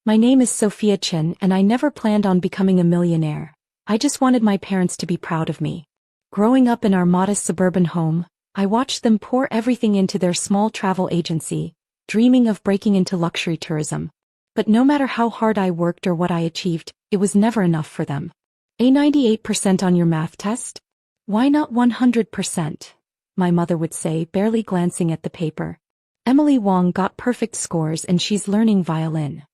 My name is Sophia Chen and I never planned on becoming a millionaire. I just wanted my parents to be proud of me. Growing up in our modest suburban home, I watched them pour everything into their small travel agency, dreaming of breaking into luxury tourism. But no matter how hard I worked or what I achieved, it was never enough for them. A 98% on your math test? Why not 100%? My mother would say, barely glancing at the paper. Emily Wang got perfect scores and she's learning violin.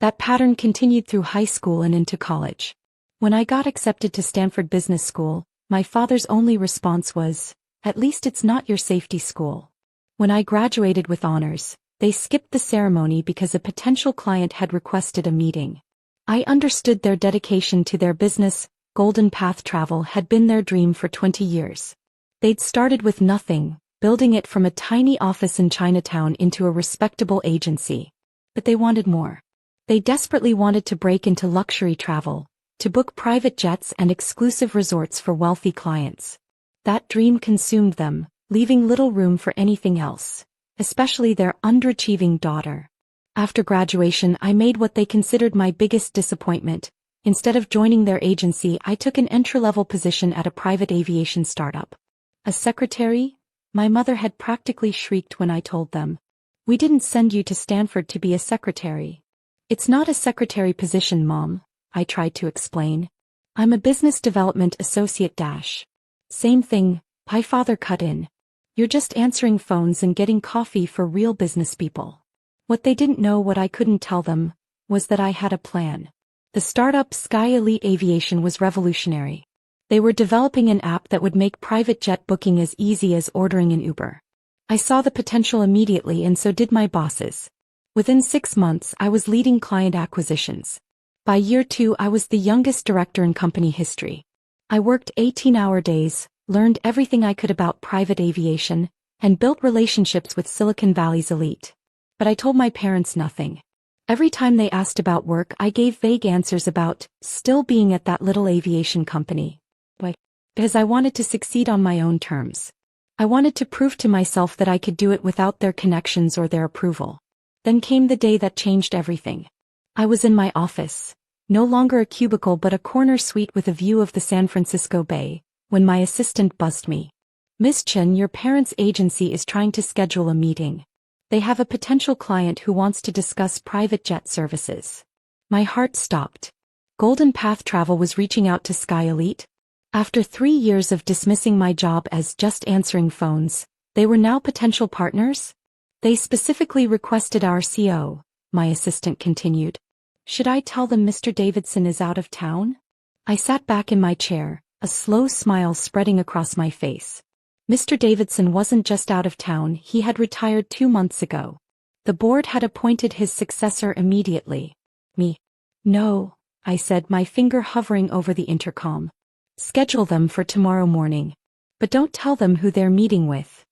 That pattern continued through high school and into college. When I got accepted to Stanford Business School, my father's only response was, "At least it's not your safety school." When I graduated with honors, they skipped the ceremony because a potential client had requested a meeting. I understood their dedication to their business. Golden Path Travel had been their dream for 20 years. They'd started with nothing, building it from a tiny office in Chinatown into a respectable agency. But they wanted more. They desperately wanted to break into luxury travel, to book private jets and exclusive resorts for wealthy clients. That dream consumed them, leaving little room for anything else, especially their underachieving daughter. After graduation, I made what they considered my biggest disappointment. Instead of joining their agency, I took an entry-level position at a private aviation startup. A secretary? My mother had practically shrieked when I told them. "We didn't send you to Stanford to be a secretary." "It's not a secretary position, Mom," I tried to explain. "I'm a business development associate dash." "Same thing," my father cut in. "You're just answering phones and getting coffee for real business people." What they didn't know, what I couldn't tell them, was that I had a plan. The startup Sky Elite Aviation was revolutionary. They were developing an app that would make private jet booking as easy as ordering an Uber. I saw the potential immediately and so did my bosses. Within 6 months, I was leading client acquisitions. By year 2, I was the youngest director in company history. I worked 18-hour days, learned everything I could about private aviation, and built relationships with Silicon Valley's elite. But I told my parents nothing. Every time they asked about work, I gave vague answers about still being at that little aviation company. Why? Because I wanted to succeed on my own terms. I wanted to prove to myself that I could do it without their connections or their approval. Then came the day that changed everything. I was in my office, no longer a cubicle but a corner suite with a view of the San Francisco Bay, when my assistant buzzed me. "Miss Chen, your parents' agency is trying to schedule a meeting. They have a potential client who wants to discuss private jet services." My heart stopped. Golden Path Travel was reaching out to Sky Elite. After 3 years of dismissing my job as just answering phones, they were now potential partners? "They specifically requested our CO," my assistant continued. "Should I tell them Mr. Davidson is out of town?" I sat back in my chair, a slow smile spreading across my face. Mr. Davidson wasn't just out of town, he had retired 2 months ago. The board had appointed his successor immediately. Me. "No," I said, my finger hovering over the intercom. "Schedule them for tomorrow morning. But don't tell them who they're meeting with."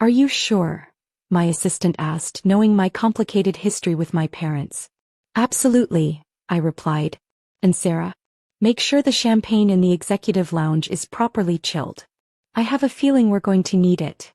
"Are you sure?" my assistant asked, knowing my complicated history with my parents. "Absolutely," I replied. "And Sarah? Make sure the champagne in the executive lounge is properly chilled. I have a feeling we're going to need it."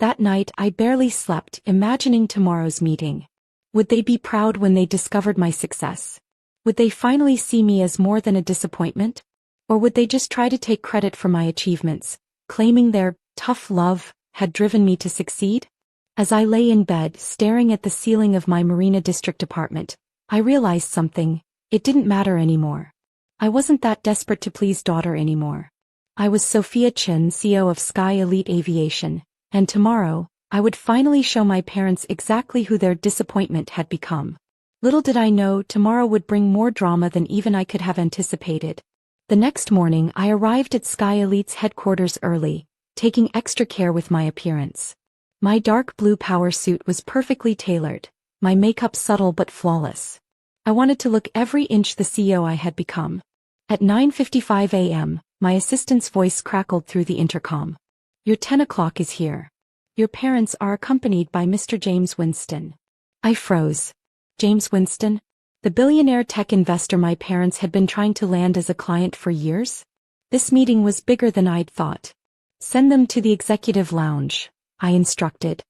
That night I barely slept, imagining tomorrow's meeting. Would they be proud when they discovered my success? Would they finally see me as more than a disappointment? Or would they just try to take credit for my achievements, claiming their tough love had driven me to succeed? As I lay in bed, staring at the ceiling of my Marina District apartment, I realized something. It didn't matter anymore. I wasn't that desperate to please daughter anymore. I was Sophia Chen, CEO of Sky Elite Aviation, and tomorrow, I would finally show my parents exactly who their disappointment had become. Little did I know, tomorrow would bring more drama than even I could have anticipated. The next morning, I arrived at Sky Elite's headquarters early, taking extra care with my appearance. My dark blue power suit was perfectly tailored, my makeup subtle but flawless. I wanted to look every inch the CEO I had become. At 9:55 a.m., my assistant's voice crackled through the intercom. "Your 10 o'clock is here. Your parents are accompanied by Mr. James Winston." I froze. James Winston? The billionaire tech investor my parents had been trying to land as a client for years? This meeting was bigger than I'd thought. "Send them to the executive lounge," I instructed.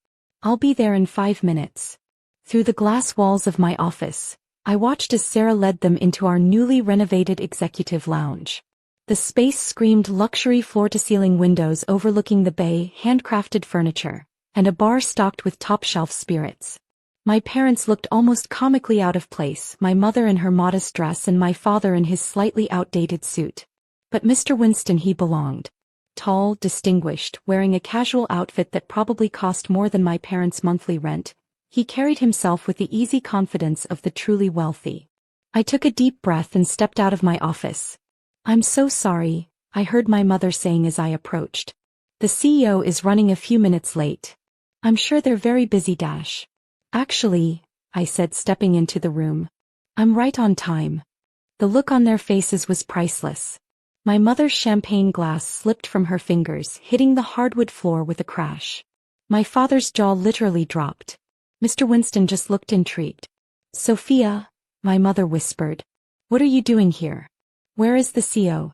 "I'll be there in 5 minutes." Through the glass walls of my office, I watched as Sarah led them into our newly renovated executive lounge. The space screamed luxury floor-to-ceiling windows overlooking the bay, handcrafted furniture, and a bar stocked with top-shelf spirits. My parents looked almost comically out of place, my mother in her modest dress and my father in his slightly outdated suit. But Mr. Winston, he belonged. Tall, distinguished, wearing a casual outfit that probably cost more than my parents' monthly rent, he carried himself with the easy confidence of the truly wealthy. I took a deep breath and stepped out of my office. "I'm so sorry," I heard my mother saying as I approached. "The CEO is running a few minutes late. I'm sure they're very busy. Actually," I said, stepping into the room, "I'm right on time." The look on their faces was priceless. My mother's champagne glass slipped from her fingers, hitting the hardwood floor with a crash. My father's jaw literally dropped. Mr. Winston just looked intrigued. "Sophia," my mother whispered, "what are you doing here? Where is the CEO?"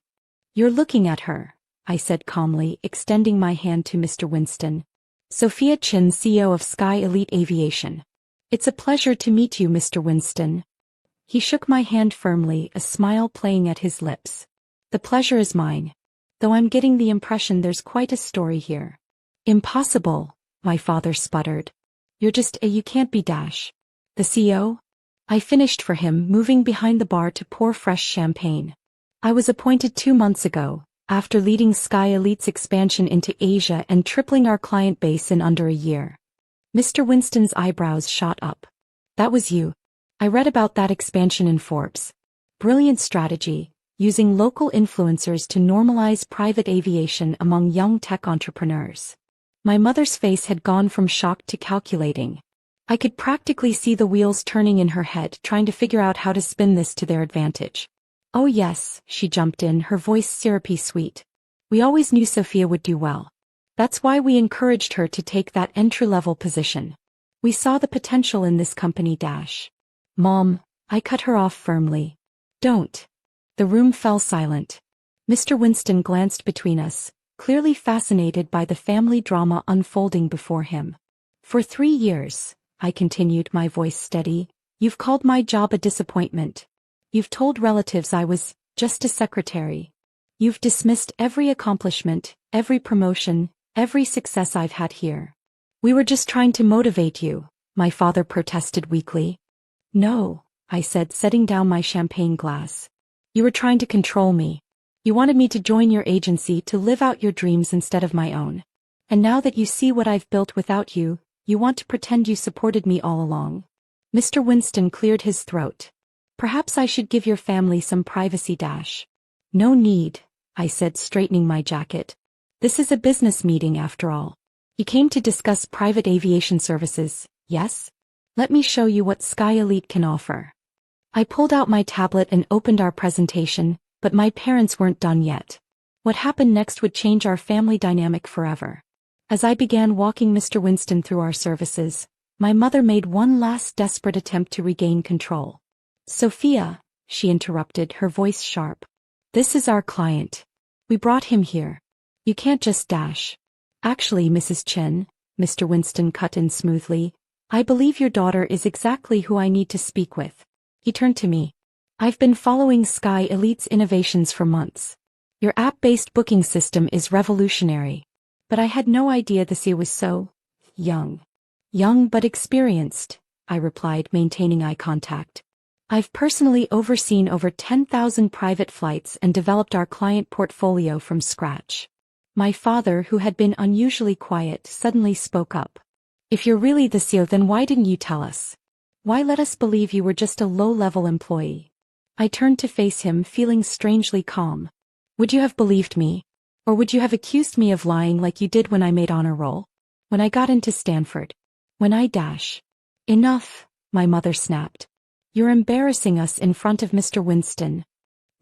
"You're looking at her," I said calmly, extending my hand to Mr. Winston. "Sophia Chen, CEO of Sky Elite Aviation. It's a pleasure to meet you, Mr. Winston." He shook my hand firmly, a smile playing at his lips. "The pleasure is mine. Though I'm getting the impression there's quite a story here." "Impossible," my father sputtered. You can't be the CEO?" I finished for him, moving behind the bar to pour fresh champagne. "I was appointed 2 months ago, after leading Sky Elite's expansion into Asia and tripling our client base in under a year." Mr. Winston's eyebrows shot up. "That was you. I read about that expansion in Forbes. Brilliant strategy, using local influencers to normalize private aviation among young tech entrepreneurs." My mother's face had gone from shock to calculating. I could practically see the wheels turning in her head, trying to figure out how to spin this to their advantage. "Oh yes," she jumped in, her voice syrupy sweet. "We always knew Sophia would do well. That's why we encouraged her to take that entry-level position. We saw the potential in this company. Mom," I cut her off firmly. "Don't." The room fell silent. Mr. Winston glanced between us, clearly fascinated by the family drama unfolding before him. "For 3 years," I continued, my voice steady, "you've called my job a disappointment. You've told relatives I was just a secretary. You've dismissed every accomplishment, every promotion, every success I've had here." "We were just trying to motivate you," my father protested weakly. "No," I said, setting down my champagne glass. "You were trying to control me. You wanted me to join your agency to live out your dreams instead of my own. And now that you see what I've built without you, you want to pretend you supported me all along." Mr. Winston cleared his throat. "Perhaps I should give your family some privacy." "No need," I said, straightening my jacket. "This is a business meeting after all. You came to discuss private aviation services, yes? Let me show you what Sky Elite can offer." I pulled out my tablet and opened our presentation, but my parents weren't done yet. What happened next would change our family dynamic forever. As I began walking Mr. Winston through our services, my mother made one last desperate attempt to regain control. "Sophia," she interrupted, her voice sharp. "This is our client. We brought him here. You can't just Actually, Mrs. Chen," Mr. Winston cut in smoothly, "I believe your daughter is exactly who I need to speak with." He turned to me. "I've been following Sky Elite's innovations for months. Your app-based booking system is revolutionary. But I had no idea the CEO was so young." "Young but experienced," I replied, maintaining eye contact. "I've personally overseen over 10,000 private flights and developed our client portfolio from scratch." My father, who had been unusually quiet, suddenly spoke up. "If you're really the CEO, then why didn't you tell us? Why let us believe you were just a low-level employee?" I turned to face him, feeling strangely calm. "Would you have believed me? Or would you have accused me of lying like you did when I made honor roll? When I got into Stanford? When I Enough," my mother snapped. "You're embarrassing us in front of Mr. Winston."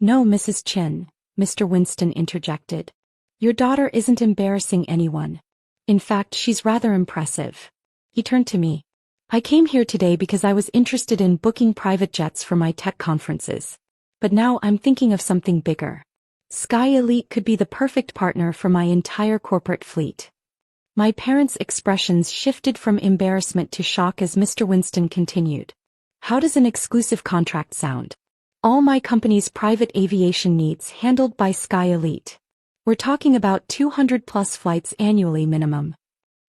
"No, Mrs. Chen," Mr. Winston interjected. "Your daughter isn't embarrassing anyone. In fact, she's rather impressive." He turned to me. "I came here today because I was interested in booking private jets for my tech conferences. But now I'm thinking of something bigger. Sky Elite could be the perfect partner for my entire corporate fleet." My parents' expressions shifted from embarrassment to shock as Mr. Winston continued. How does an exclusive contract sound? All my company's private aviation needs handled by Sky Elite. We're talking about 200 plus flights annually minimum.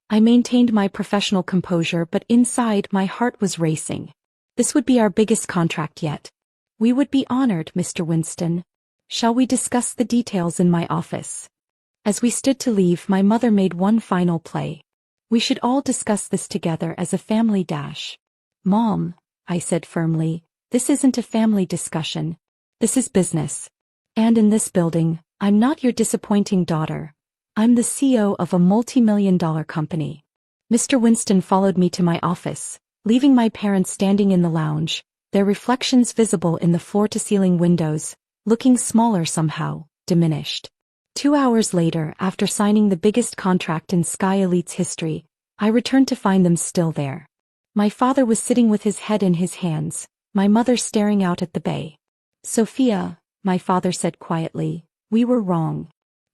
I maintained my professional composure, but inside my heart was racing. This would be our biggest contract yet. We would be honored, Mr. Winston. Shall we discuss the details in my office? As we stood to leave, my mother made one final play. We should all discuss this together as a family dash. Mom, I said firmly, this isn't a family discussion. This is business. And in this building, I'm not your disappointing daughter. I'm the CEO of a multi-million-dollar company. Mr. Winston followed me to my office, leaving my parents standing in the lounge, their reflections visible in the floor-to-ceiling windows, looking smaller somehow, diminished. 2 hours later, after signing the biggest contract in Sky Elite's history, I returned to find them still there. My father was sitting with his head in his hands, my mother staring out at the bay. Sophia, my father said quietly, we were wrong.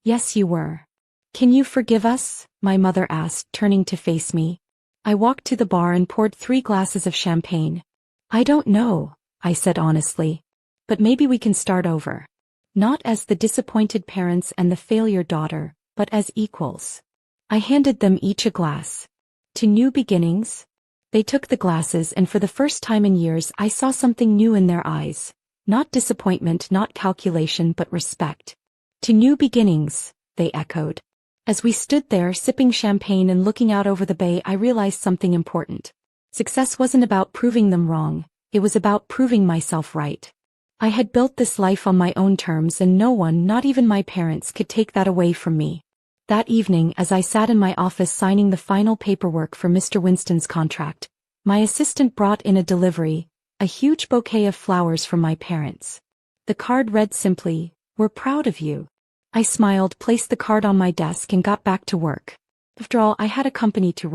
Yes, you were. Can you forgive us? My mother asked, turning to face me. I walked to the bar and poured 3 glasses of champagne. I don't know, I said honestly. But maybe we can start over. Not as the disappointed parents and the failure daughter, but as equals. I handed them each a glass. To new beginnings? They took the glasses, and for the first time in years I saw something new in their eyes. Not disappointment, not calculation, but respect. To new beginnings, they echoed. As we stood there sipping champagne and looking out over the bay, I realized something important. Success wasn't about proving them wrong, it was about proving myself right. I had built this life on my own terms, and no one, not even my parents, could take that away from me. That evening, as I sat in my office signing the final paperwork for Mr. Winston's contract, my assistant brought in a delivery, a huge bouquet of flowers from my parents. The card read simply, "We're proud of you." I smiled, placed the card on my desk, and got back to work. After all, I had a company to run.